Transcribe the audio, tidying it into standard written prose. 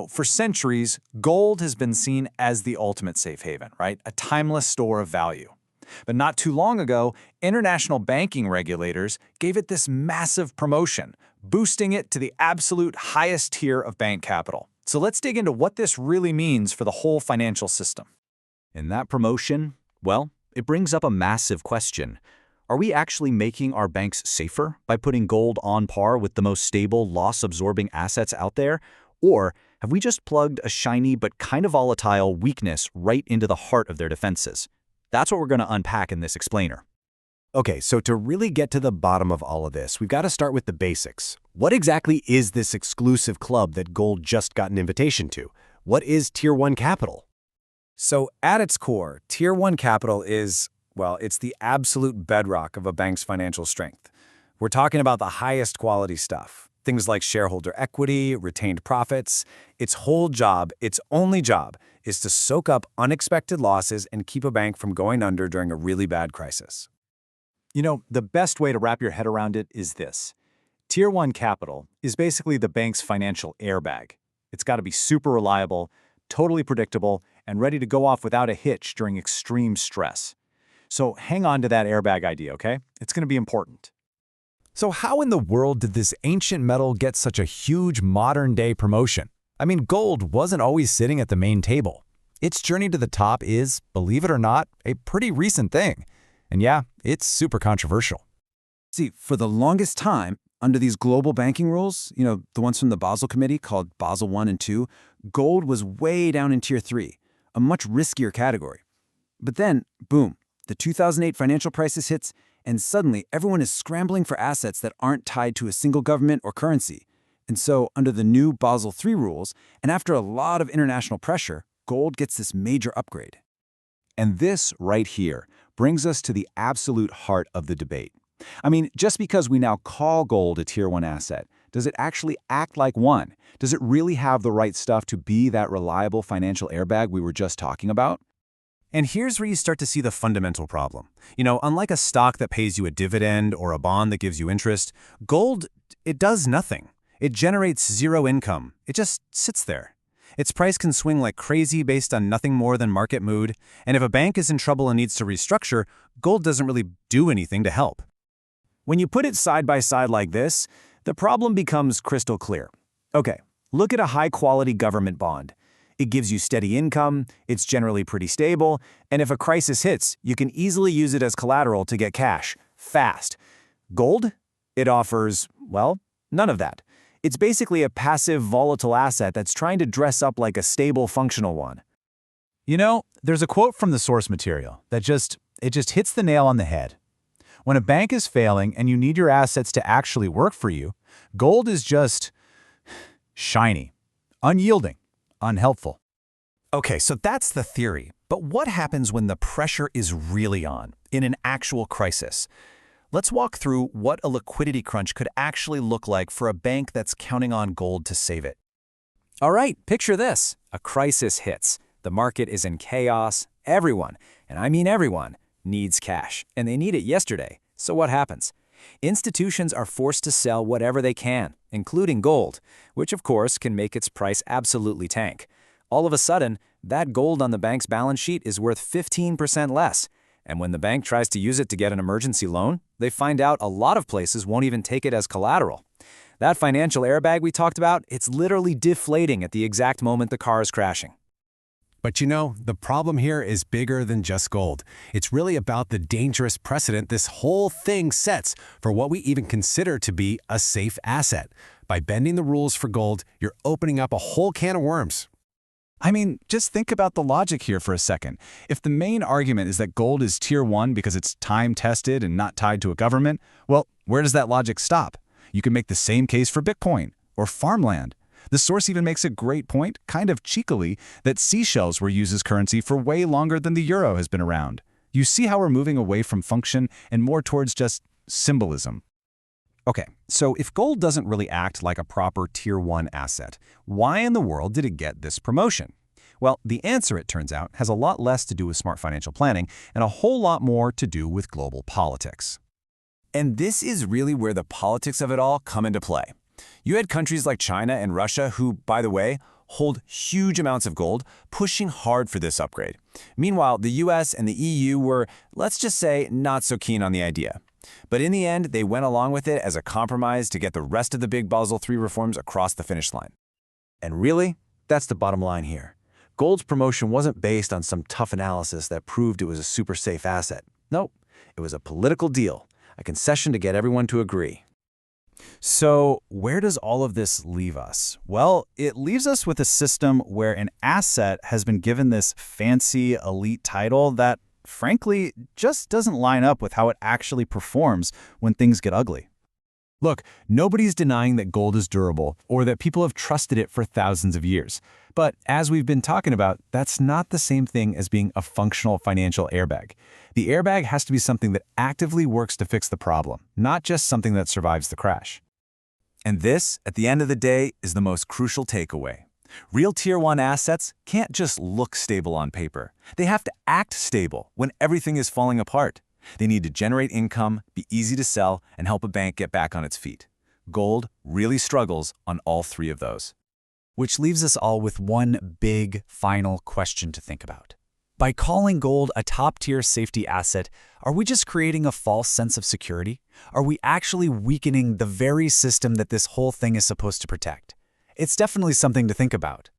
For centuries, gold has been seen as the ultimate safe haven, right? A timeless store of value. But not too long ago, international banking regulators gave it this massive promotion, boosting it to the absolute highest tier of bank capital. So let's dig into what this really means for the whole financial system. And that promotion, well, it brings up a massive question. Are we actually making our banks safer by putting gold on par with the most stable, loss-absorbing assets out there? Or have we just plugged a shiny but kind of volatile weakness right into the heart of their defenses? That's what we're going to unpack in this explainer. Okay, so to really get to the bottom of all of this, we've got to start with the basics. What exactly is this exclusive club that gold just got an invitation to? What is Tier 1 capital? So at its core, Tier 1 capital is, well, it's the absolute bedrock of a bank's financial strength. We're talking about the highest quality stuff. Things like shareholder equity, retained profits. Its whole job, its only job, is to soak up unexpected losses and keep a bank from going under during a really bad crisis. The best way to wrap your head around it is this. Tier 1 capital is basically the bank's financial airbag. It's got to be super reliable, totally predictable, and ready to go off without a hitch during extreme stress. So hang on to that airbag idea, okay? It's going to be important. So how in the world did this ancient metal get such a huge modern-day promotion? I mean, gold wasn't always sitting at the main table. Its journey to the top is, believe it or not, a pretty recent thing. And yeah, it's super controversial. See, for the longest time, under these global banking rules, the ones from the Basel Committee called Basel 1 and 2, gold was way down in Tier 3, a much riskier category. But then, boom, the 2008 financial crisis hits, and suddenly everyone is scrambling for assets that aren't tied to a single government or currency. And so, under the new Basel III rules, and after a lot of international pressure, gold gets this major upgrade. And this right here brings us to the absolute heart of the debate. I mean, just because we now call gold a Tier 1 asset, does it actually act like one? Does it really have the right stuff to be that reliable financial airbag we were just talking about? And here's where you start to see the fundamental problem. Unlike a stock that pays you a dividend or a bond that gives you interest, gold, it does nothing. It generates zero income. It just sits there. Its price can swing like crazy based on nothing more than market mood, and if a bank is in trouble and needs to restructure, gold doesn't really do anything to help. When you put it side by side like this, the problem becomes crystal clear. Okay, look at a high-quality government bond. It gives you steady income, it's generally pretty stable, and if a crisis hits, you can easily use it as collateral to get cash, fast. Gold? It offers, well, none of that. It's basically a passive, volatile asset that's trying to dress up like a stable, functional one. There's a quote from the source material that just hits the nail on the head. When a bank is failing and you need your assets to actually work for you, gold is just shiny, unyielding, unhelpful. Okay, so that's the theory. But what happens when the pressure is really on, in an actual crisis? Let's walk through what a liquidity crunch could actually look like for a bank that's counting on gold to save it. All right, picture this. A crisis hits. The market is in chaos. Everyone, and I mean everyone, needs cash, and they need it yesterday. So what happens? Institutions are forced to sell whatever they can, including gold, which of course can make its price absolutely tank. All of a sudden, that gold on the bank's balance sheet is worth 15% less. And when the bank tries to use it to get an emergency loan, they find out a lot of places won't even take it as collateral. That financial airbag we talked about, it's literally deflating at the exact moment the car is crashing. But the problem here is bigger than just gold. It's really about the dangerous precedent this whole thing sets for what we even consider to be a safe asset. By bending the rules for gold, you're opening up a whole can of worms. I mean, just think about the logic here for a second. If the main argument is that gold is Tier 1 because it's time-tested and not tied to a government, well, where does that logic stop? You can make the same case for Bitcoin or farmland. The source even makes a great point, kind of cheekily, that seashells were used as currency for way longer than the euro has been around. You see how we're moving away from function and more towards just symbolism. Okay, so if gold doesn't really act like a proper Tier 1 asset, why in the world did it get this promotion? Well, the answer, it turns out, has a lot less to do with smart financial planning and a whole lot more to do with global politics. And this is really where the politics of it all come into play. You had countries like China and Russia who, by the way, hold huge amounts of gold, pushing hard for this upgrade. Meanwhile, the US and the EU were, let's just say, not so keen on the idea. But in the end, they went along with it as a compromise to get the rest of the big Basel III reforms across the finish line. And really, that's the bottom line here. Gold's promotion wasn't based on some tough analysis that proved it was a super safe asset. Nope, it was a political deal, a concession to get everyone to agree. So where does all of this leave us? Well, it leaves us with a system where an asset has been given this fancy elite title that, frankly, just doesn't line up with how it actually performs when things get ugly. Look, nobody's denying that gold is durable or that people have trusted it for thousands of years. But as we've been talking about, that's not the same thing as being a functional financial airbag. The airbag has to be something that actively works to fix the problem, not just something that survives the crash. And this, at the end of the day, is the most crucial takeaway. Real Tier 1 assets can't just look stable on paper. They have to act stable when everything is falling apart. They need to generate income, be easy to sell, and help a bank get back on its feet. Gold really struggles on all three of those. Which leaves us all with one big, final question to think about. By calling gold a top-tier safety asset, are we just creating a false sense of security? Are we actually weakening the very system that this whole thing is supposed to protect? It's definitely something to think about.